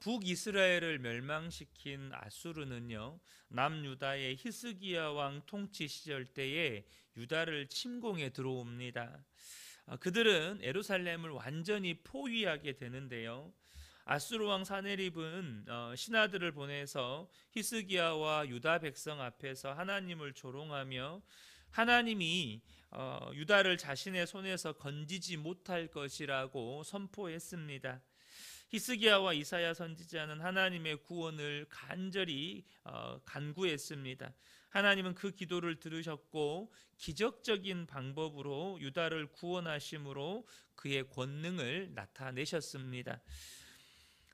북이스라엘을 멸망시킨 아수르는요, 남유다의 히스기야 왕 통치 시절 때에 유다를 침공해 들어옵니다. 그들은 예루살렘을 완전히 포위하게 되는데요. 아수르 왕 사네립은 신하들을 보내서 히스기야와 유다 백성 앞에서 하나님을 조롱하며 하나님이 유다를 자신의 손에서 건지지 못할 것이라고 선포했습니다. 히스기야와 이사야 선지자는 하나님의 구원을 간절히 간구했습니다. 하나님은 그 기도를 들으셨고 기적적인 방법으로 유다를 구원하심으로 그의 권능을 나타내셨습니다.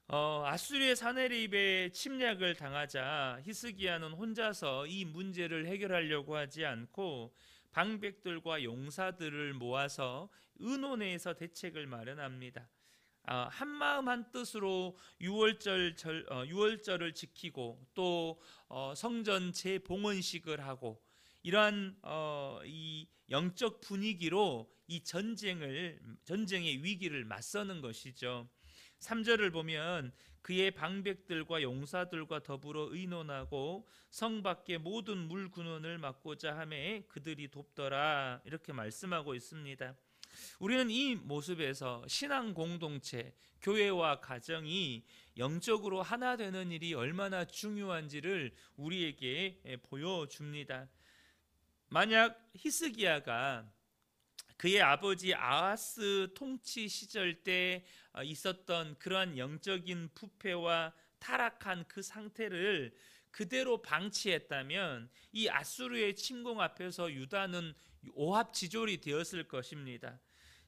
아수리의 사네립의 침략을 당하자 히스기야는 혼자서 이 문제를 해결하려고 하지 않고 방백들과 용사들을 모아서 의논해서 대책을 마련합니다. 한마음 한뜻으로 유월절을 지키고 또 성전 재봉헌식을 하고 이러한 이 영적 분위기로 이 전쟁의 위기를 맞서는 것이죠. 3절을 보면 그의 방백들과 용사들과 더불어 의논하고 성 밖의 모든 물 군원을 막고자 하매 그들이 돕더라 이렇게 말씀하고 있습니다. 우리는 이 모습에서 신앙 공동체, 교회와 가정이 영적으로 하나 되는 일이 얼마나 중요한지를 우리에게 보여줍니다. 만약 히스기야가 그의 아버지 아하스 통치 시절 때 있었던 그러한 영적인 부패와 타락한 그 상태를 그대로 방치했다면 이 아수르의 침공 앞에서 유다는 오합지졸이 되었을 것입니다.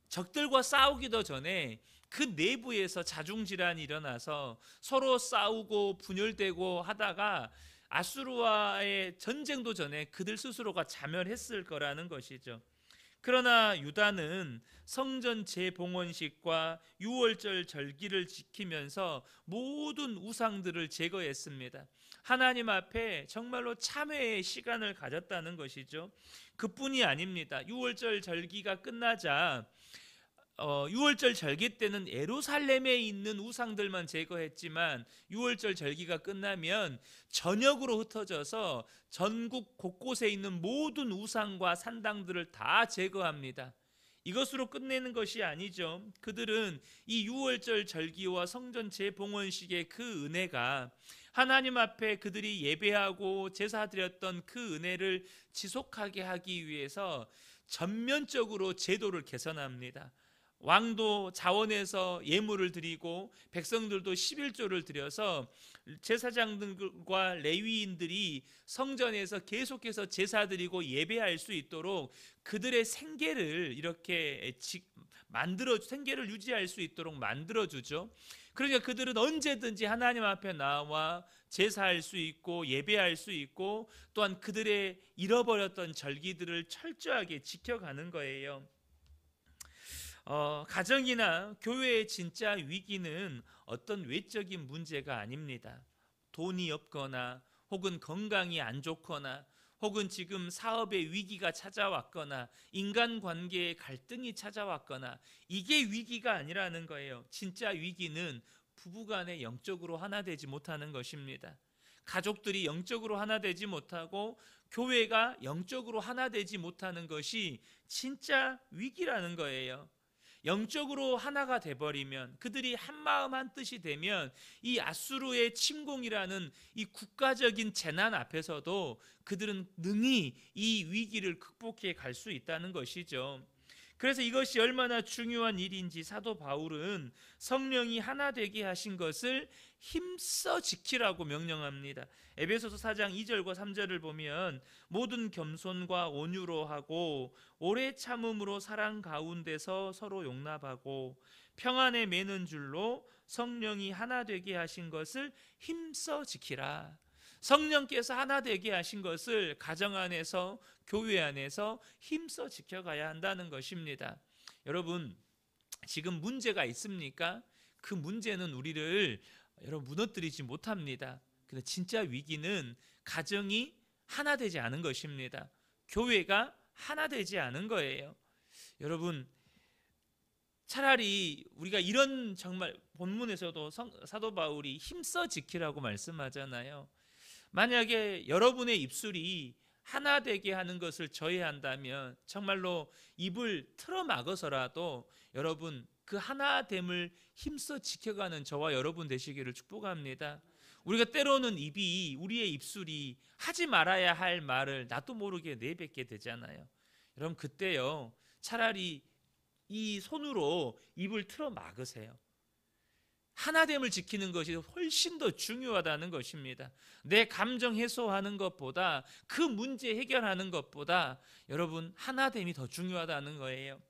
적들과 싸우기도 전에 그 내부에서 자중질환이 일어나서 서로 싸우고 분열되고 하다가 아수르와의 전쟁도 전에 그들 스스로가 자멸했을 거라는 것이죠. 그러나 유다는 성전 재봉헌식과 유월절 절기를 지키면서 모든 우상들을 제거했습니다. 하나님 앞에 정말로 참회의 시간을 가졌다는 것이죠. 그뿐이 아닙니다. 유월절 절기가 끝나자 유월절 절기 때는 예루살렘에 있는 우상들만 제거했지만 유월절 절기가 끝나면 전역으로 흩어져서 전국 곳곳에 있는 모든 우상과 산당들을 다 제거합니다. 이것으로 끝내는 것이 아니죠. 그들은 이 유월절 절기와 성전 재봉헌식의 그 은혜가 하나님 앞에 그들이 예배하고 제사 드렸던 그 은혜를 지속하게 하기 위해서 전면적으로 제도를 개선합니다. 왕도 자원해서 예물을 드리고 백성들도 11조를 드려서 제사장들과 레위인들이 성전에서 계속해서 제사 드리고 예배할 수 있도록 그들의 생계를 이렇게 생계를 유지할 수 있도록 만들어주죠. 그러니까 그들은 언제든지 하나님 앞에 나와 제사할 수 있고 예배할 수 있고 또한 그들의 잃어버렸던 절기들을 철저하게 지켜가는 거예요. 가정이나 교회의 진짜 위기는 어떤 외적인 문제가 아닙니다. 돈이 없거나 혹은 건강이 안 좋거나 혹은 지금 사업의 위기가 찾아왔거나 인간관계의 갈등이 찾아왔거나 이게 위기가 아니라는 거예요. 진짜 위기는 부부간에 영적으로 하나 되지 못하는 것입니다. 가족들이 영적으로 하나 되지 못하고 교회가 영적으로 하나 되지 못하는 것이 진짜 위기라는 거예요. 영적으로 하나가 돼버리면 그들이 한마음 한뜻이 되면 이 아수르의 침공이라는 이 국가적인 재난 앞에서도 그들은 능히 이 위기를 극복해 갈 수 있다는 것이죠. 그래서 이것이 얼마나 중요한 일인지 사도 바울은 성령이 하나 되게 하신 것을 힘써 지키라고 명령합니다. 에베소서 4장 2절과 3절을 보면 모든 겸손과 온유로 하고 오래 참음으로 사랑 가운데서 서로 용납하고 평안에 매는 줄로 성령이 하나 되게 하신 것을 힘써 지키라. 성령께서 하나 되게 하신 것을 가정 안에서 교회 안에서 힘써 지켜가야 한다는 것입니다. 여러분, 지금 문제가 있습니까? 그 문제는 우리를 무너뜨리지 못합니다. 근데 진짜 위기는 가정이 하나 되지 않은 것입니다. 교회가 하나 되지 않은 거예요. 여러분, 차라리 우리가 이런 정말 본문에서도 사도 바울이 힘써 지키라고 말씀하잖아요. 만약에 여러분의 입술이 하나 되게 하는 것을 저해한다면 정말로 입을 틀어 막아서라도 여러분 그 하나됨을 힘써 지켜가는 저와 여러분 되시기를 축복합니다. 우리가 때로는 우리의 입술이 하지 말아야 할 말을 나도 모르게 내뱉게 되잖아요. 여러분 그때요 차라리 이 손으로 입을 틀어 막으세요. 하나됨을 지키는 것이 훨씬 더 중요하다는 것입니다. 내 감정 해소하는 것보다 그 문제 해결하는 것보다 여러분 하나됨이 더 중요하다는 거예요.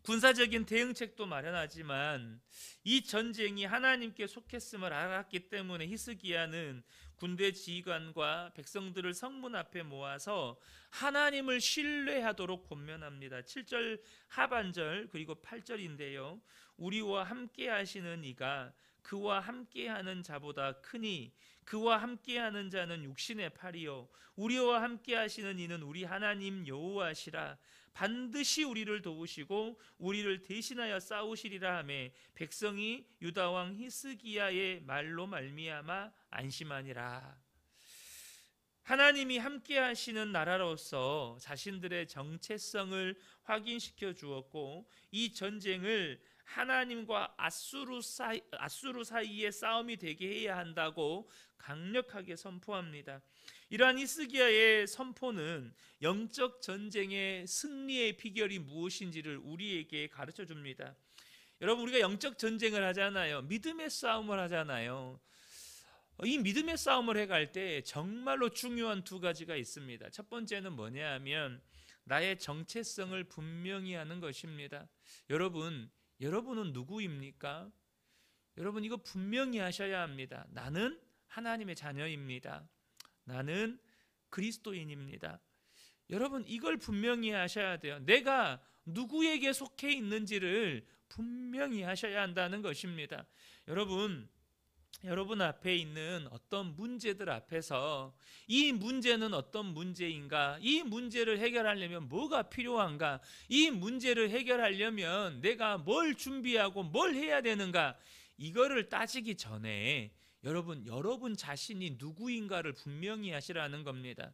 군사적인 대응책도 마련하지만 이 전쟁이 하나님께 속했음을 알았기 때문에 히스기야는 군대 지휘관과 백성들을 성문 앞에 모아서 하나님을 신뢰하도록 권면합니다. 7절 하반절 그리고 8절인데요. 우리와 함께 하시는 이가 그와 함께하는 자보다 크니 그와 함께하는 자는 육신의 팔이요 우리와 함께하시는 이는 우리 하나님 여호와시라. 반드시 우리를 도우시고 우리를 대신하여 싸우시리라 하며 백성이 유다 왕 히스기야의 말로 말미암아 안심하니라. 하나님이 함께 하시는 나라로서 자신들의 정체성을 확인시켜 주었고 이 전쟁을 하나님과 아수르 사이의 싸움이 되게 해야 한다고 강력하게 선포합니다. 이러한 히스기야의 선포는 영적 전쟁의 승리의 비결이 무엇인지를 우리에게 가르쳐 줍니다. 여러분 우리가 영적 전쟁을 하잖아요. 믿음의 싸움을 하잖아요. 이 믿음의 싸움을 해갈 때 정말로 중요한 두 가지가 있습니다. 첫 번째는 뭐냐 하면 나의 정체성을 분명히 하는 것입니다. 여러분은 누구입니까? 여러분 이거 분명히 하셔야 합니다. 나는 하나님의 자녀입니다. 나는 그리스도인입니다. 여러분 이걸 분명히 하셔야 돼요. 내가 누구에게 속해 있는지를 분명히 하셔야 한다는 것입니다. 여러분 앞에 있는 어떤 문제들 앞에서 이 문제는 어떤 문제인가? 이 문제를 해결하려면 뭐가 필요한가? 이 문제를 해결하려면 내가 뭘 준비하고 뭘 해야 되는가? 이거를 따지기 전에 여러분 자신이 누구인가를 분명히 하시라는 겁니다.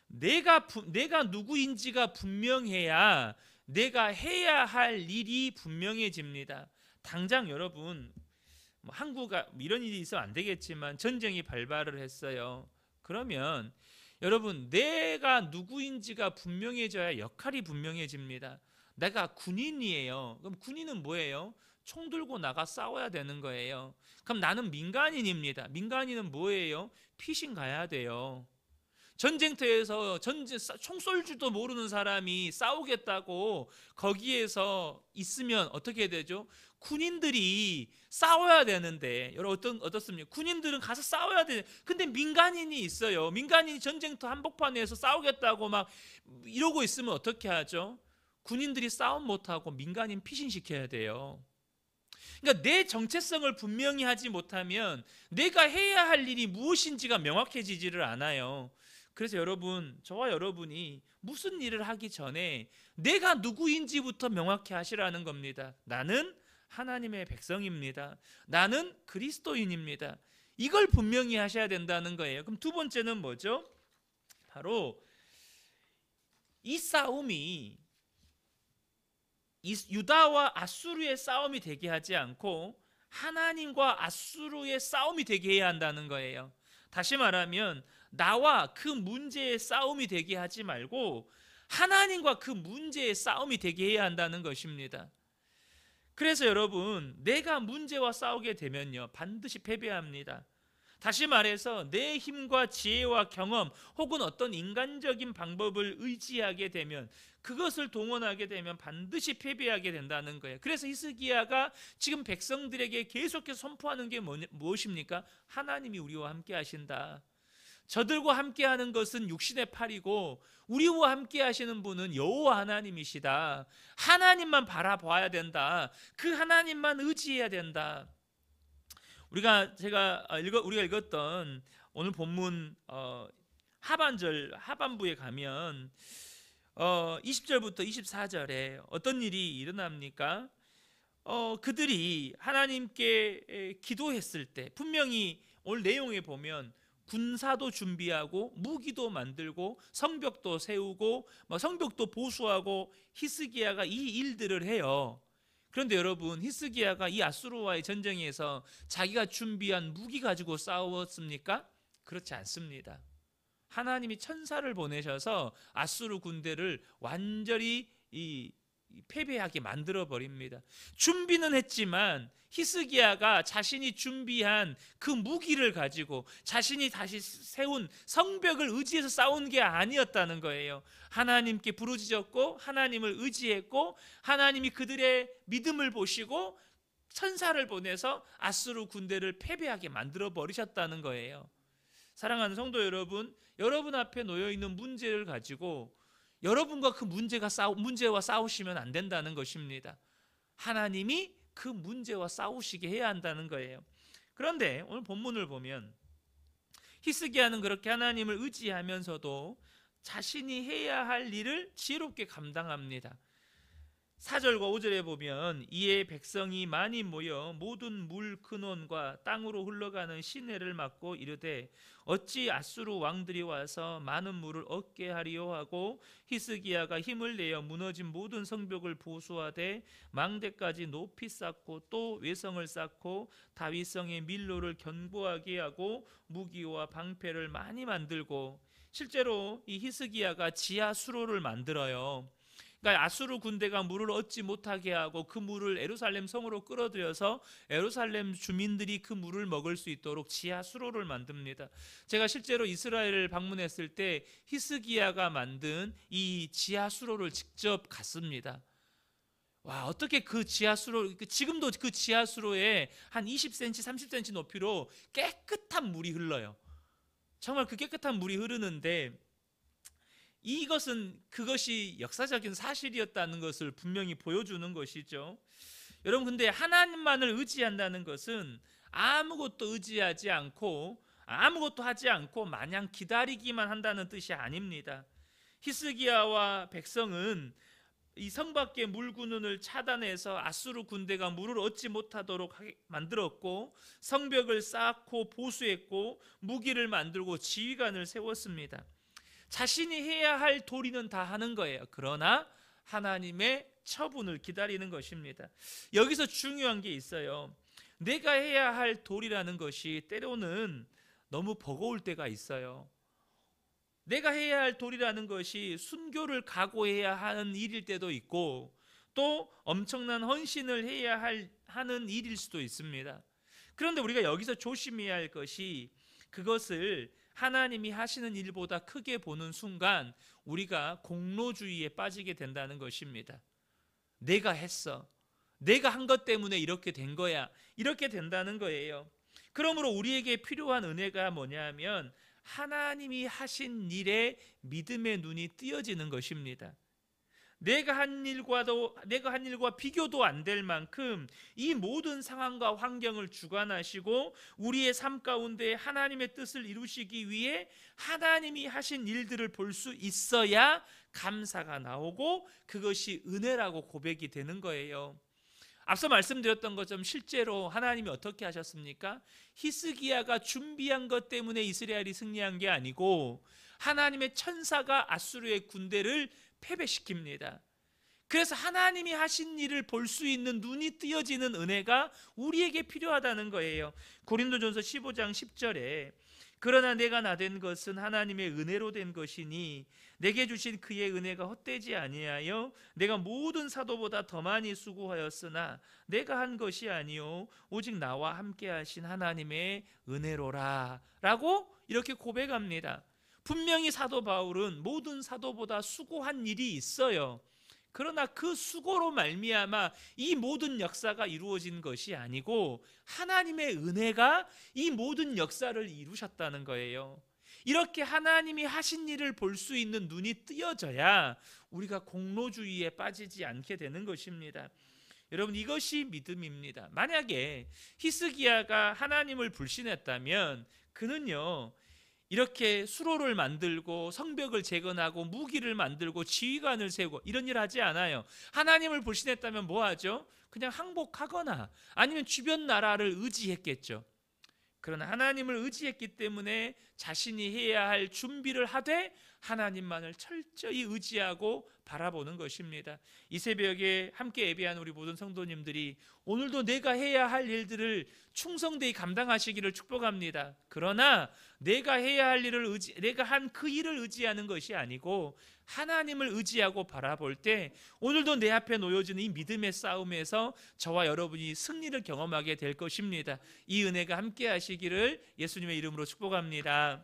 내가 누구인지가 분명해야 내가 해야 할 일이 분명해집니다. 당장 여러분 한국아 이런 일이 있으면 안 되겠지만 전쟁이 발발을 했어요. 그러면 여러분 내가 누구인지가 분명해져야 역할이 분명해집니다. 내가 군인이에요. 그럼 군인은 뭐예요? 총 들고 나가 싸워야 되는 거예요. 그럼 나는 민간인입니다. 민간인은 뭐예요? 피신 가야 돼요. 전쟁터에서 총 쏠 줄도 모르는 사람이 싸우겠다고 거기에서 있으면 어떻게 되죠? 군인들이 싸워야 되는데 여러분 어떻습니까? 군인들은 가서 싸워야 돼. 근데 민간인이 있어요. 민간인이 전쟁터 한복판에서 싸우겠다고 막 이러고 있으면 어떻게 하죠? 군인들이 싸움 못하고 민간인 피신시켜야 돼요. 그러니까 내 정체성을 분명히 하지 못하면 내가 해야 할 일이 무엇인지가 명확해지지를 않아요. 그래서 저와 여러분이 무슨 일을 하기 전에 내가 누구인지부터 명확히 하시라는 겁니다. 나는 하나님의 백성입니다. 나는 그리스도인입니다. 이걸 분명히 하셔야 된다는 거예요. 그럼 두 번째는 뭐죠? 바로 이 싸움이 유다와 아수르의 싸움이 되게 하지 않고 하나님과 아수르의 싸움이 되게 해야 한다는 거예요. 다시 말하면 나와 그 문제의 싸움이 되게 하지 말고 하나님과 그 문제의 싸움이 되게 해야 한다는 것입니다. 그래서 여러분 내가 문제와 싸우게 되면요 반드시 패배합니다. 다시 말해서 내 힘과 지혜와 경험 혹은 어떤 인간적인 방법을 의지하게 되면 그것을 동원하게 되면 반드시 패배하게 된다는 거예요. 그래서 히스기야가 지금 백성들에게 계속해서 선포하는 게 무엇입니까? 하나님이 우리와 함께 하신다. 저들과 함께하는 것은 육신의 팔이고 우리와 함께 하시는 분은 여호와 하나님이시다. 하나님만 바라봐야 된다. 그 하나님만 의지해야 된다. 우리가 읽었던 오늘 본문 하반부에 가면 20절부터 24절에 어떤 일이 일어납니까? 그들이 하나님께 기도했을 때 분명히 오늘 내용에 보면 군사도 준비하고 무기도 만들고 성벽도 세우고 성벽도 보수하고 히스기야가 이 일들을 해요. 그런데 여러분, 히스기야가 이 아수르와의 전쟁에서 자기가 준비한 무기 가지고 싸웠습니까? 그렇지 않습니다. 하나님이 천사를 보내셔서 아수르 군대를 완전히 패배하게 만들어 버립니다. 준비는 했지만 히스기야가 자신이 준비한 그 무기를 가지고 자신이 다시 세운 성벽을 의지해서 싸운 게 아니었다는 거예요. 하나님께 부르짖었고 하나님을 의지했고 하나님이 그들의 믿음을 보시고 천사를 보내서 아수르 군대를 패배하게 만들어 버리셨다는 거예요. 사랑하는 성도 여러분, 여러분 앞에 놓여 있는 문제를 가지고 여러분과 그 문제와 싸우시면 안 된다는 것입니다. 하나님이 그 문제와 싸우시게 해야 한다는 거예요. 그런데 오늘 본문을 보면 히스기야는 그렇게 하나님을 의지하면서도 자신이 해야 할 일을 지혜롭게 감당합니다. 4절과 5절에 보면 이에 백성이 많이 모여 모든 물 근원과 땅으로 흘러가는 시내를 막고 이르되 어찌 아수르 왕들이 와서 많은 물을 얻게 하리요 하고 히스기야가 힘을 내어 무너진 모든 성벽을 보수하되 망대까지 높이 쌓고 또 외성을 쌓고 다윗성의 밀로를 견고하게 하고 무기와 방패를 많이 만들고, 실제로 이 히스기야가 지하 수로를 만들어요. 그러니까 아수르 군대가 물을 얻지 못하게 하고 그 물을 예루살렘 성으로 끌어들여서 예루살렘 주민들이 그 물을 먹을 수 있도록 지하 수로를 만듭니다. 제가 실제로 이스라엘을 방문했을 때 히스기야가 만든 이 지하 수로를 직접 갔습니다. 와, 어떻게 그 지하 수로, 지금도 그 지하 수로에 한 20cm, 30cm 높이로 깨끗한 물이 흘러요. 정말 그 깨끗한 물이 흐르는데 그것이 역사적인 사실이었다는 것을 분명히 보여주는 것이죠. 여러분, 근데 하나님만을 의지한다는 것은 아무것도 의지하지 않고 아무것도 하지 않고 마냥 기다리기만 한다는 뜻이 아닙니다. 히스기야와 백성은 이 성 밖의 물 근원을 차단해서 아수르 군대가 물을 얻지 못하도록 만들었고, 성벽을 쌓고 보수했고, 무기를 만들고 지휘관을 세웠습니다. 자신이 해야 할 도리는 다 하는 거예요. 그러나 하나님의 처분을 기다리는 것입니다. 여기서 중요한 게 있어요. 내가 해야 할 도리라는 것이 때로는 너무 버거울 때가 있어요. 내가 해야 할 도리라는 것이 순교를 각오해야 하는 일일 때도 있고, 또 엄청난 헌신을 해야 하는 일일 수도 있습니다. 그런데 우리가 여기서 조심해야 할 것이, 그것을 하나님이 하시는 일보다 크게 보는 순간 우리가 공로주의에 빠지게 된다는 것입니다. 내가 했어, 내가 한 것 때문에 이렇게 된 거야, 이렇게 된다는 거예요. 그러므로 우리에게 필요한 은혜가 뭐냐면 하나님이 하신 일에 믿음의 눈이 띄어지는 것입니다. 내가 한 일과 비교도 안 될 만큼 이 모든 상황과 환경을 주관하시고 우리의 삶 가운데 하나님의 뜻을 이루시기 위해 하나님이 하신 일들을 볼 수 있어야 감사가 나오고 그것이 은혜라고 고백이 되는 거예요. 앞서 말씀드렸던 것처럼 실제로 하나님이 어떻게 하셨습니까? 히스기야가 준비한 것 때문에 이스라엘이 승리한 게 아니고 하나님의 천사가 아수르의 군대를 패배시킵니다. 그래서 하나님이 하신 일을 볼 수 있는 눈이 띄어지는 은혜가 우리에게 필요하다는 거예요. 고린도전서 15장 10절에 그러나 내가 나된 것은 하나님의 은혜로 된 것이니 내게 주신 그의 은혜가 헛되지 아니하여 내가 모든 사도보다 더 많이 수고하였으나 내가 한 것이 아니요 오직 나와 함께 하신 하나님의 은혜로라 라고 이렇게 고백합니다. 분명히 사도 바울은 모든 사도보다 수고한 일이 있어요. 그러나 그 수고로 말미암아 이 모든 역사가 이루어진 것이 아니고 하나님의 은혜가 이 모든 역사를 이루셨다는 거예요. 이렇게 하나님이 하신 일을 볼 수 있는 눈이 띄어져야 우리가 공로주의에 빠지지 않게 되는 것입니다. 여러분, 이것이 믿음입니다. 만약에 히스기야가 하나님을 불신했다면 그는요 이렇게 수로를 만들고 성벽을 재건하고 무기를 만들고 지휘관을 세우고 이런 일 하지 않아요. 하나님을 불신했다면 뭐 하죠? 그냥 항복하거나 아니면 주변 나라를 의지했겠죠. 그러나 하나님을 의지했기 때문에 자신이 해야 할 준비를 하되 하나님만을 철저히 의지하고 바라보는 것입니다. 이 새벽에 함께 예배한 우리 모든 성도님들이 오늘도 내가 해야 할 일들을 충성되이 감당하시기를 축복합니다. 그러나 내가 해야 할 일을 내가 한 그 일을 의지하는 것이 아니고 하나님을 의지하고 바라볼 때 오늘도 내 앞에 놓여지는 이 믿음의 싸움에서 저와 여러분이 승리를 경험하게 될 것입니다. 이 은혜가 함께 하시기를 예수님의 이름으로 축복합니다.